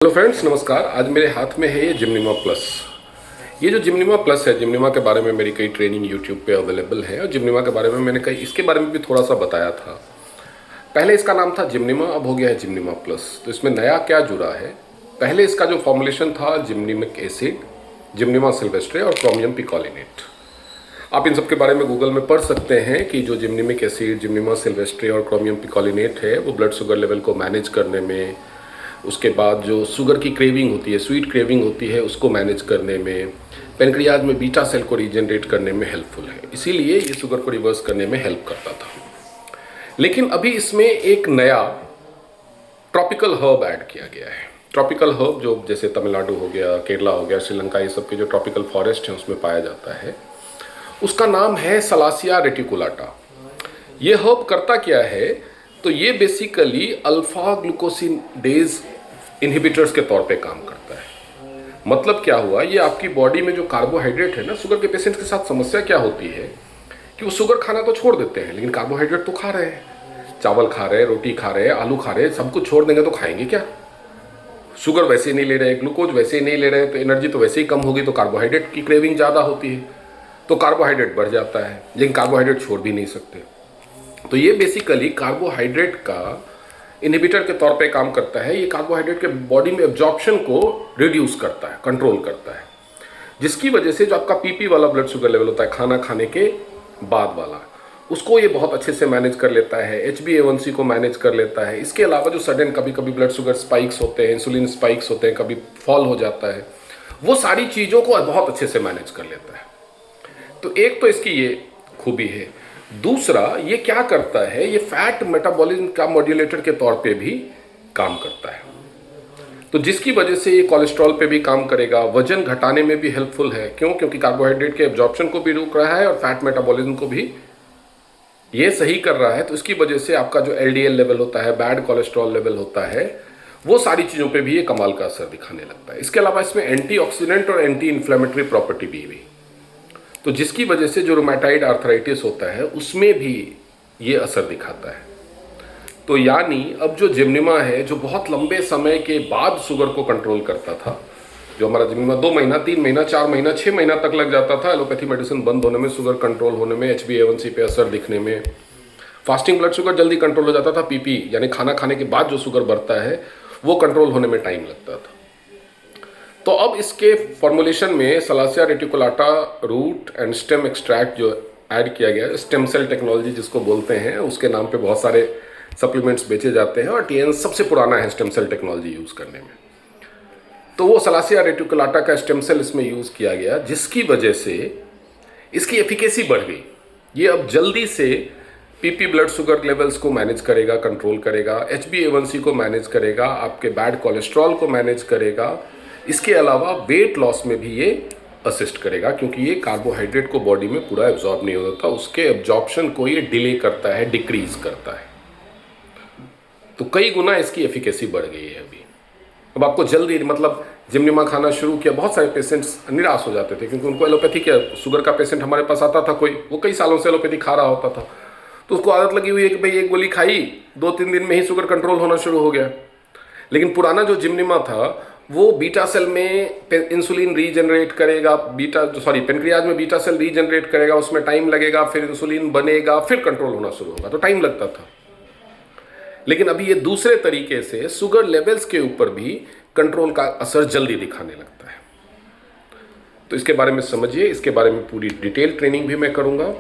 Hello friends, नमस्कार। आज मेरे हाथ में है ये जिमनिमा प्लस। ये जो जिमनिमा प्लस है, जिमनिमा के बारे में मेरी कई ट्रेनिंग यूट्यूब पे अवेलेबल है और जिमनिमा के बारे में मैंने कई इसके बारे में भी थोड़ा सा बताया था। पहले इसका नाम था जिमनिमा, अब हो गया है जिमनिमा प्लस। तो इसमें नया क्या जुड़ा है? पहले इसका जो फॉर्मुलेशन था जिमनिमिक एसिड, जिमनिमा सिल्वेस्ट्रे और क्रोमियम पिकोलिनेट। आप इन सब के बारे में गूगल में पढ़ सकते हैं कि जो जिमनिमिक एसिड, जिमनिमा सिल्वेस्ट्रे और क्रोमियम पिकोलिनेट है वो ब्लड शुगर लेवल को मैनेज करने में, उसके बाद जो शुगर की क्रेविंग होती है, स्वीट क्रेविंग होती है, उसको मैनेज करने में, पेनक्रियाज में बीटा सेल को रीजनरेट करने में हेल्पफुल है। इसीलिए ये शुगर को रिवर्स करने में हेल्प करता था। लेकिन अभी इसमें एक नया ट्रॉपिकल हर्ब ऐड किया गया है। ट्रॉपिकल हर्ब जो जैसे तमिलनाडु हो गया, केरला हो गया, श्रीलंका, ये सब के जो ट्रॉपिकल फॉरेस्ट हैं उसमें पाया जाता है। उसका नाम है सलासिया रेटिकुलाटा। ये हर्ब करता क्या है? तो ये बेसिकली अल्फा ग्लूकोसिडेज इनहिबिटर्स के तौर पे काम करता है। मतलब क्या हुआ, ये आपकी बॉडी में जो कार्बोहाइड्रेट है ना, शुगर के पेशेंट के साथ समस्या क्या होती है कि वो शुगर खाना तो छोड़ देते हैं लेकिन कार्बोहाइड्रेट तो खा रहे हैं। चावल खा रहे हैं, रोटी खा रहे हैं, आलू खा रहे हैं, सब कुछ छोड़ देंगे तो खाएंगे क्या? शुगर वैसे ही नहीं ले रहे, ग्लूकोज वैसे ही नहीं ले रहे, तो एनर्जी तो वैसे ही कम होगी, तो कार्बोहाइड्रेट की क्रेविंग ज़्यादा होती है, तो कार्बोहाइड्रेट बढ़ जाता है, लेकिन कार्बोहाइड्रेट छोड़ भी नहीं सकते। तो ये बेसिकली कार्बोहाइड्रेट का इनहिबिटर के तौर पे काम करता है। ये कार्बोहाइड्रेट के बॉडी में एब्जॉर्प्शन को रिड्यूस करता है, कंट्रोल करता है, जिसकी वजह से जो आपका पीपी वाला ब्लड शुगर लेवल होता है खाना खाने के बाद वाला, उसको ये बहुत अच्छे से मैनेज कर लेता है। HbA1c को मैनेज कर लेता है। इसके अलावा जो सडन कभी कभी ब्लड शुगर स्पाइक्स होते हैं, इंसुलिन स्पाइक्स होते हैं, कभी फॉल हो जाता है, वो सारी चीज़ों को बहुत अच्छे से मैनेज कर लेता है। तो एक तो इसकी ये खूबी है। दूसरा, ये क्या करता है, ये फैट मेटाबॉलिज्म का मॉड्यूलेटर के तौर पे भी काम करता है। तो जिसकी वजह से ये कोलेस्ट्रॉल पे भी काम करेगा, वजन घटाने में भी हेल्पफुल है। क्यों? क्योंकि कार्बोहाइड्रेट के एब्जॉर्प्शन को भी रोक रहा है और फैट मेटाबॉलिज्म को भी ये सही कर रहा है। तो इसकी वजह से आपका जो LDL लेवल होता है, बैड कोलेस्ट्रॉल लेवल होता है, वो सारी चीज़ों पे भी ये कमाल का असर दिखाने लगता है। इसके अलावा इसमें एंटीऑक्सीडेंट और एंटी इन्फ्लेमेटरी प्रॉपर्टी भी तो जिसकी वजह से जो रोमेटाइड आर्थराइटिस होता है उसमें भी ये असर दिखाता है। तो यानी अब जो जिमनिमा है, जो बहुत लंबे समय के बाद शुगर को कंट्रोल करता था, जो हमारा जिमनिमा 2 महीना, 3 महीना, 4 महीना, 6 महीना तक लग जाता था एलोपैथी मेडिसिन बंद होने में, शुगर कंट्रोल होने में, HbA1c पे असर दिखने में, फास्टिंग ब्लड शुगर जल्दी कंट्रोल हो जाता था, PP यानी खाना खाने के बाद जो शुगर बढ़ता है वो कंट्रोल होने में टाइम लगता था। तो अब इसके फॉर्मुलेशन में salacia reticulata root and stem extract जो ऐड किया गया है, स्टेम सेल टेक्नोलॉजी जिसको बोलते हैं, उसके नाम पे बहुत सारे सप्लीमेंट्स बेचे जाते हैं और TN सबसे पुराना है स्टेम सेल टेक्नोलॉजी यूज़ करने में। तो वो सलासिया रेटिकुलाटा का स्टेम सेल इसमें यूज़ किया गया, जिसकी वजह से इसकी एफिकेसी बढ़ गई। ये अब जल्दी से PP ब्लड शुगर लेवल्स को मैनेज करेगा, कंट्रोल करेगा, HbA1c को मैनेज करेगा, आपके बैड कोलेस्ट्रॉल को मैनेज करेगा। इसके अलावा वेट लॉस में भी ये असिस्ट करेगा, क्योंकि ये कार्बोहाइड्रेट को बॉडी में पूरा एब्जॉर्ब नहीं होता, उसके एब्जॉर्प्शन को ये डिले करता है, डिक्रीज करता है। तो कई गुना इसकी एफिकेसी बढ़ गई है अभी। अब आपको जल्दी, मतलब जिमनिमा खाना शुरू किया, बहुत सारे पेशेंट्स निराश हो जाते थे क्योंकि उनको एलोपैथी क्या, शुगर का पेशेंट हमारे पास आता था कोई, वो कई सालों से एलोपैथी खा रहा होता था, तो उसको आदत लगी हुई है कि भाई एक गोली खाई, 2-3 दिन में ही शुगर कंट्रोल होना शुरू हो गया। लेकिन पुराना जो जिमनिमा था वो बीटा सेल में इंसुलिन रीजनरेट करेगा, पेनक्रियाज में बीटा सेल रीजनरेट करेगा, उसमें टाइम लगेगा, फिर इंसुलिन बनेगा, फिर कंट्रोल होना शुरू होगा, तो टाइम लगता था। लेकिन अभी ये दूसरे तरीके से शुगर लेवल्स के ऊपर भी कंट्रोल का असर जल्दी दिखाने लगता है। तो इसके बारे में समझिए, इसके बारे में पूरी डिटेल ट्रेनिंग भी मैं करूंगा।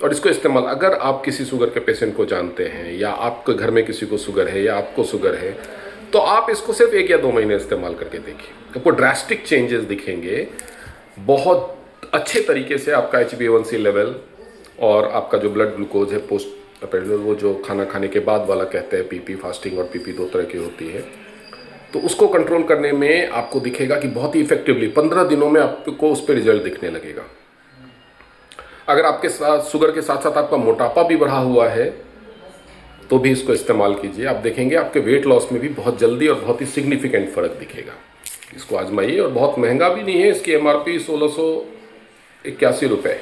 और इसको इस्तेमाल, अगर आप किसी शुगर के पेशेंट को जानते हैं या आपके घर में किसी को शुगर है या आपको शुगर है, तो आप इसको सिर्फ 1 या 2 महीने इस्तेमाल करके देखिए, आपको ड्रास्टिक चेंजेस दिखेंगे। बहुत अच्छे तरीके से आपका HbA1c लेवल और आपका जो ब्लड ग्लूकोज है पोस्ट, वो जो खाना खाने के बाद वाला कहते हैं PP, फास्टिंग और PP 2 तरह की होती है, तो उसको कंट्रोल करने में आपको दिखेगा कि बहुत ही इफेक्टिवली 15 दिनों में आपको उस पर रिजल्ट दिखने लगेगा। अगर आपके साथ शुगर के साथ साथ आपका मोटापा भी बढ़ा हुआ है तो भी इसको इस्तेमाल कीजिए, आप देखेंगे आपके वेट लॉस में भी बहुत जल्दी और बहुत ही सिग्निफिकेंट फ़र्क दिखेगा। इसको आजमाइए, और बहुत महंगा भी नहीं है, इसकी MRP 1681 रुपये,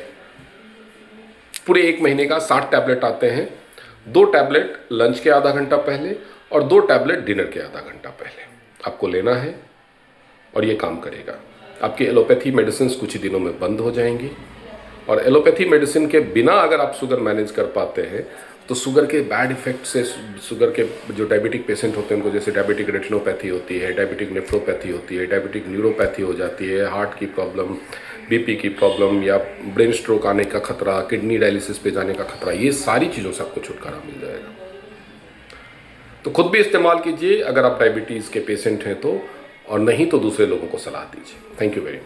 पूरे 1 महीने का 60 टैबलेट आते हैं। 2 टैबलेट लंच के आधा घंटा पहले और 2 टैबलेट डिनर के आधा घंटा पहले। आपको लेना है और ये काम करेगा। आपकी एलोपैथी मेडिसिन कुछ ही दिनों में बंद हो जाएंगी, और एलोपैथी मेडिसिन के बिना अगर आप शुगर मैनेज कर पाते हैं तो शुगर के बैड इफेक्ट से, शुगर के जो डायबिटिक पेशेंट होते हैं उनको, जैसे डायबिटिक रेटिनोपैथी होती है, डायबिटिक नेफ्रोपैथी होती है, डायबिटिक न्यूरोपैथी हो जाती है, हार्ट की प्रॉब्लम, बीपी की प्रॉब्लम, या ब्रेन स्ट्रोक आने का खतरा, किडनी डायलिसिस पे जाने का खतरा, ये सारी चीज़ों से आपको छुटकारा मिल जाएगा। तो खुद भी इस्तेमाल कीजिए अगर आप डायबिटीज़ के पेशेंट हैं तो, और नहीं तो दूसरे लोगों को सलाह दीजिए। Thank you very much.